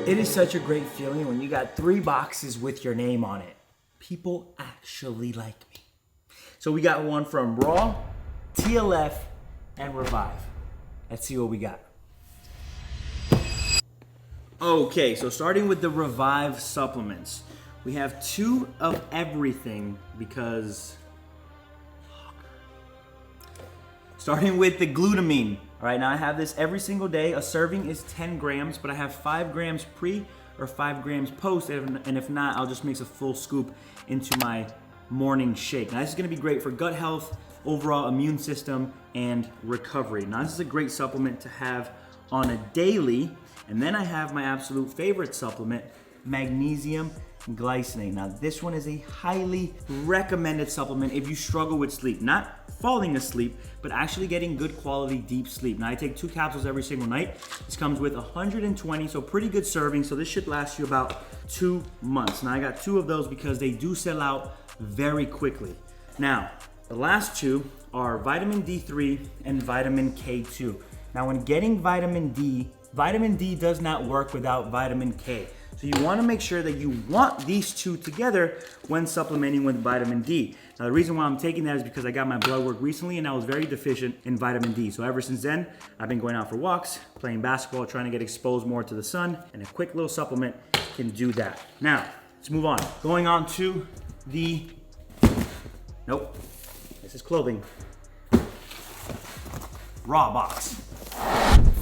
It is such a great feeling when you got 3 boxes with your name on it. People actually like me. So we got one from Raw, TLF, and Revive. Let's see what we got. Okay, so starting with the Revive supplements. We have 2 of everything because... Starting with the glutamine. All right, now I have this every single day. A serving is 10 grams, but I have 5 grams pre or 5 grams post, and if not, I'll just mix a full scoop into my morning shake. Now this is gonna be great for gut health, overall immune system, and recovery. Now this is a great supplement to have on a daily, and then I have my absolute favorite supplement, magnesium glycinate. Now this one is a highly recommended supplement if you struggle with sleep, not falling asleep, but actually getting good quality deep sleep. Now I take 2 capsules every single night. This comes with 120, so pretty good serving. So this should last you about 2 months. Now I got 2 of those because they do sell out very quickly. Now, the last 2 are vitamin D3 and vitamin K2. Now when getting vitamin D does not work without vitamin K. So you wanna make sure that you want these 2 together when supplementing with vitamin D. Now the reason why I'm taking that is because I got my blood work recently and I was very deficient in vitamin D. So ever since then, I've been going out for walks, playing basketball, trying to get exposed more to the sun, and a quick little supplement can do that. Now, let's move on. Going on to the, nope, this is clothing. Raw box.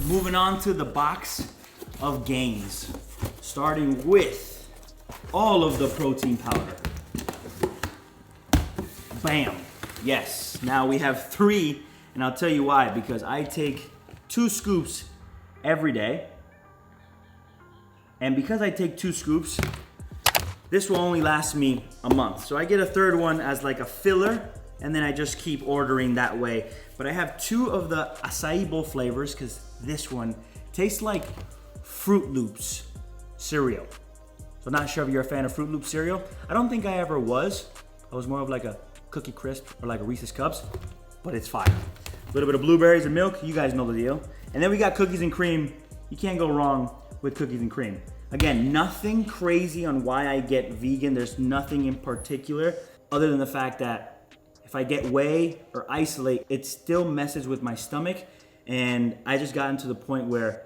Moving on to the box of gains. Starting with all of the protein powder. Bam. Yes. Now we have 3, and I'll tell you why. Because I take 2 scoops every day. And because I take 2 scoops, this will only last me a month. So I get a 3rd one as like a filler, and then I just keep ordering that way. But I have 2 of the acai bowl flavors because this one tastes like Fruit Loops cereal. So not sure if you're a fan of Fruit Loops cereal. I don't think I ever was. I was more of like a Cookie Crisp or like a Reese's Cups, but it's fire. A little bit of blueberries and milk, you guys know the deal. And then we got cookies and cream. You can't go wrong with cookies and cream. Again, nothing crazy on why I get vegan. There's nothing in particular other than the fact that if I get whey or isolate, it still messes with my stomach. And I just gotten to the point where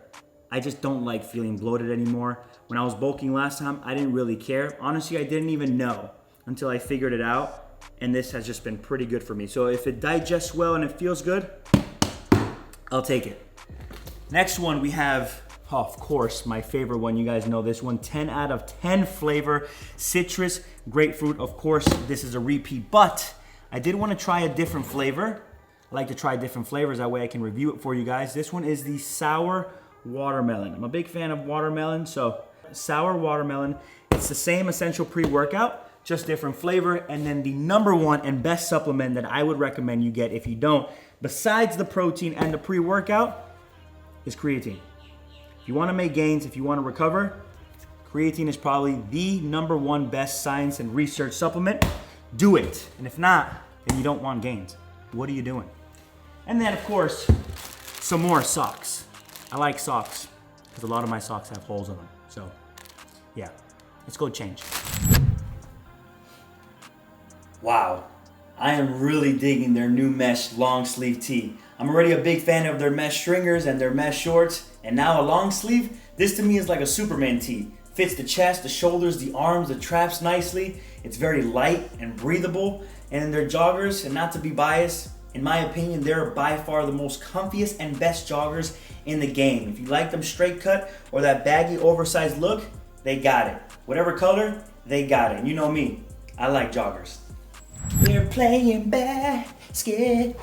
I just don't like feeling bloated anymore. When I was bulking last time, I didn't really care. Honestly, I didn't even know until I figured it out. And this has just been pretty good for me. So if it digests well and it feels good, I'll take it. Next one we have, oh, of course, my favorite one. You guys know this one, 10 out of 10 flavor, citrus, grapefruit. Of course, this is a repeat, but I did want to try a different flavor. I like to try different flavors, that way I can review it for you guys. This one is the sour watermelon. I'm a big fan of watermelon, so sour watermelon. It's the same essential pre-workout, just different flavor. And then the #1 and best supplement that I would recommend you get if you don't, besides the protein and the pre-workout, is creatine. If you want to make gains, if you want to recover, creatine is probably the #1 best science and research supplement. Do it. And if not, then you don't want gains. What are you doing? And then of course, some more socks. I like socks because a lot of my socks have holes in them. So yeah, let's go change. Wow, I am really digging their new mesh long sleeve tee. I'm already a big fan of their mesh stringers and their mesh shorts, and now a long sleeve. This to me is like a Superman tee. Fits the chest, the shoulders, the arms, the traps nicely. It's very light and breathable. And their joggers, and not to be biased, in my opinion, they're by far the most comfiest and best joggers in the game. If you like them straight cut or that baggy oversized look, they got it. Whatever color, they got it. And you know me, I like joggers. We're playing basketball.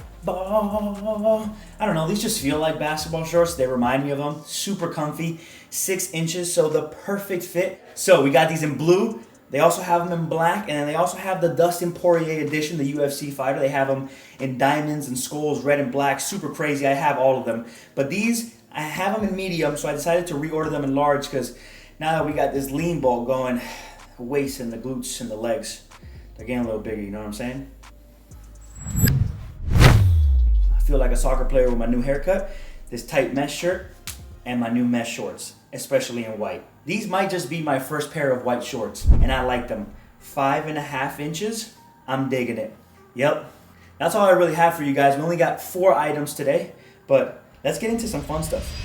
I don't know, these just feel like basketball shorts. They remind me of them. Super comfy, 6 inches, so the perfect fit. So we got these in blue. They also have them in black, and then they also have the Dustin Poirier edition, the UFC fighter. They have them in diamonds and skulls, red and black, super crazy. I have all of them. But these, I have them in medium, so I decided to reorder them in large because now that we got this lean ball going, the waist and the glutes and the legs, they're getting a little bigger, you know what I'm saying? I feel like a soccer player with my new haircut, this tight mesh shirt, and my new mesh shorts. especially in white. These might just be my first pair of white shorts, and I like them. 5.5 inches, I'm digging it. Yep, that's all I really have for you guys. We only got 4 items today, but let's get into some fun stuff.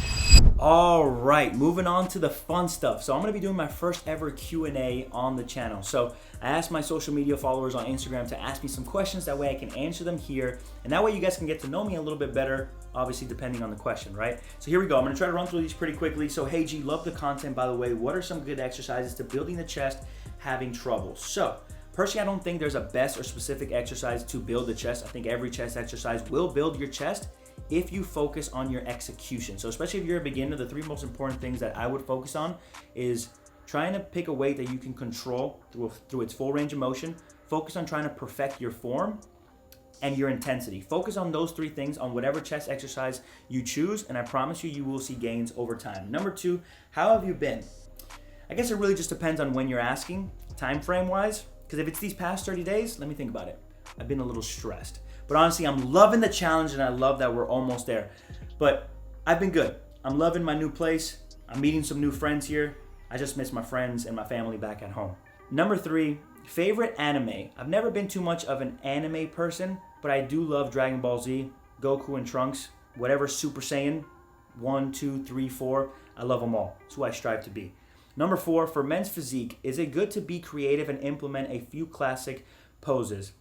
All right, moving on to the fun stuff. So I'm gonna be doing my first ever Q&A on the channel. So I asked my social media followers on Instagram to ask me some questions. That way I can answer them here. And that way you guys can get to know me a little bit better, obviously depending on the question, right? So here we go. I'm gonna try to run through these pretty quickly. So hey G, love the content, by the way. What are some good exercises to building the chest, having trouble? So personally, I don't think there's a best or specific exercise to build the chest. I think every chest exercise will build your chest if you focus on your execution. So especially if you're a beginner, the 3 most important things that I would focus on is trying to pick a weight that you can control through its full range of motion. Focus on trying to perfect your form and your intensity. Focus on those 3 things on whatever chest exercise you choose, and I promise you, you will see gains over time. Number 2, how have you been? I guess it really just depends on when you're asking, time frame wise, because if it's these past 30 days, let me think about it. I've been a little stressed. But honestly, I'm loving the challenge, and I love that we're almost there. But I've been good. I'm loving my new place. I'm meeting some new friends here. I just miss my friends and my family back at home. Number 3, favorite anime. I've never been too much of an anime person, but I do love Dragon Ball Z, Goku and Trunks, whatever Super Saiyan, 1, 2, 3, 4. I love them all. It's who I strive to be. Number 4, for men's physique, is it good to be creative and implement a few classic poses?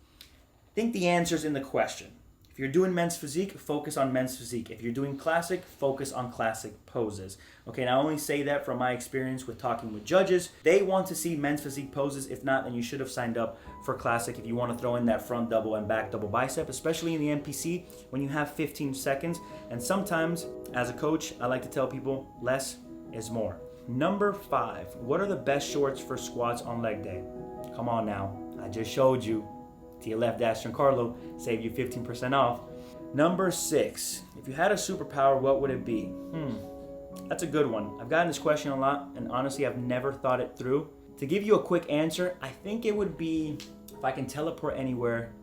I think the answer's in the question. If you're doing men's physique, focus on men's physique. If you're doing classic, focus on classic poses. Okay, now I only say that from my experience with talking with judges. They want to see men's physique poses. If not, then you should have signed up for classic if you want to throw in that front double and back double bicep, especially in the NPC when you have 15 seconds. And sometimes, as a coach, I like to tell people less is more. Number 5, what are the best shorts for squats on leg day? Come on now, I just showed you. To your left, Ashton Carlo, save you 15% off. Number 6, if you had a superpower, what would it be? That's a good one. I've gotten this question a lot, and honestly, I've never thought it through. To give you a quick answer, I think it would be if I can teleport anywhere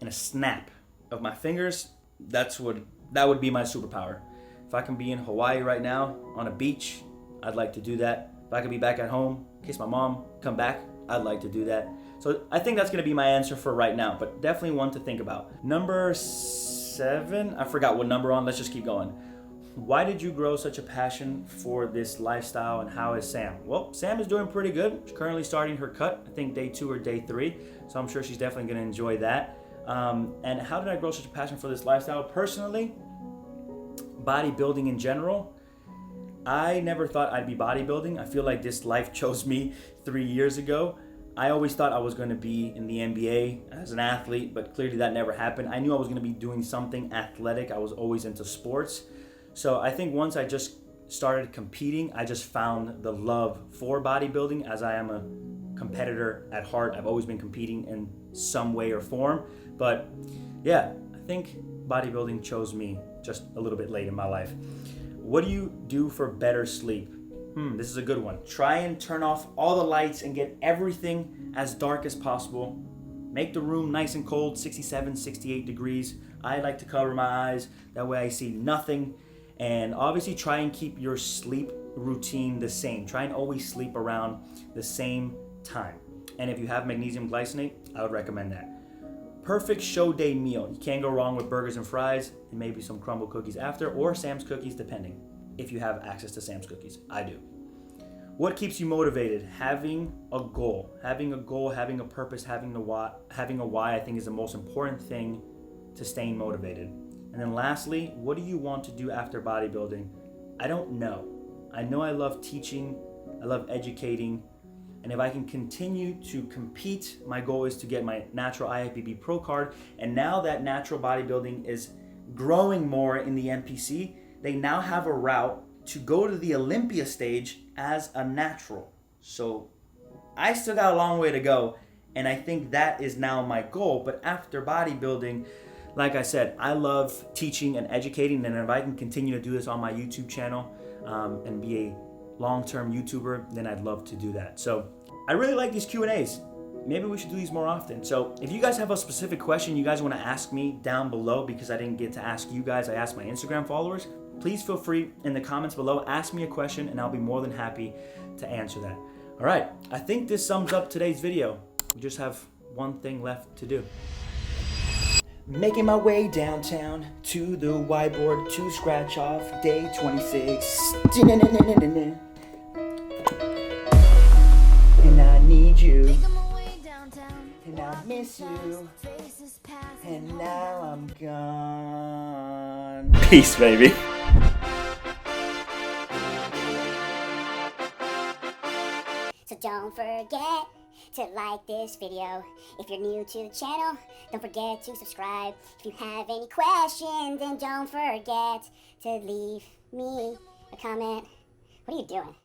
in a snap of my fingers. That would be my superpower. If I can be in Hawaii right now on a beach, I'd like to do that. If I could be back at home, kiss my mom, come back, I'd like to do that. So I think that's gonna be my answer for right now, but definitely one to think about. Number 7, I forgot what number on, let's just keep going. Why did you grow such a passion for this lifestyle, and how is Sam? Well, Sam is doing pretty good. She's currently starting her cut, I think day 2 or day 3, so I'm sure she's definitely gonna enjoy that. And how did I grow such a passion for this lifestyle? Personally, bodybuilding in general, I never thought I'd be bodybuilding. I feel like this life chose me 3 years ago. I always thought I was going to be in the NBA as an athlete, but clearly that never happened. I knew I was going to be doing something athletic. I was always into sports. So I think once I just started competing, I just found the love for bodybuilding, as I am a competitor at heart. I've always been competing in some way or form. But yeah, I think bodybuilding chose me just a little bit late in my life. What do you do for better sleep? This is a good one. Try and turn off all the lights and get everything as dark as possible. Make the room nice and cold, 67, 68 degrees. I like to cover my eyes. That way I see nothing. And obviously try and keep your sleep routine the same. Try and always sleep around the same time. And if you have magnesium glycinate, I would recommend that. Perfect show day meal. You can't go wrong with burgers and fries and maybe some crumble cookies after, or Sam's cookies, depending. If you have access to Sam's cookies. I do. What keeps you motivated? Having a goal, having a purpose, having a why, I think is the most important thing to staying motivated. And then lastly, what do you want to do after bodybuilding? I don't know. I know I love teaching, I love educating, and if I can continue to compete, my goal is to get my natural IFBB Pro card. And now that natural bodybuilding is growing more in the NPC, they now have a route to go to the Olympia stage as a natural. So I still got a long way to go, and I think that is now my goal. But after bodybuilding, like I said, I love teaching and educating, and if I can continue to do this on my YouTube channel and be a long-term YouTuber, then I'd love to do that. So I really like these Q&As. Maybe we should do these more often. So if you guys have a specific question you guys want to ask me down below, because I didn't get to ask you guys, I asked my Instagram followers, please feel free in the comments below, ask me a question, and I'll be more than happy to answer that. All right, I think this sums up today's video. We just have one thing left to do. Making my way downtown to the whiteboard to scratch off day 26. And I need you, and I miss you, and now I'm gone. Peace, baby. So don't forget to like this video. If you're new to the channel, don't forget to subscribe. If you have any questions, then don't forget to leave me a comment. What are you doing?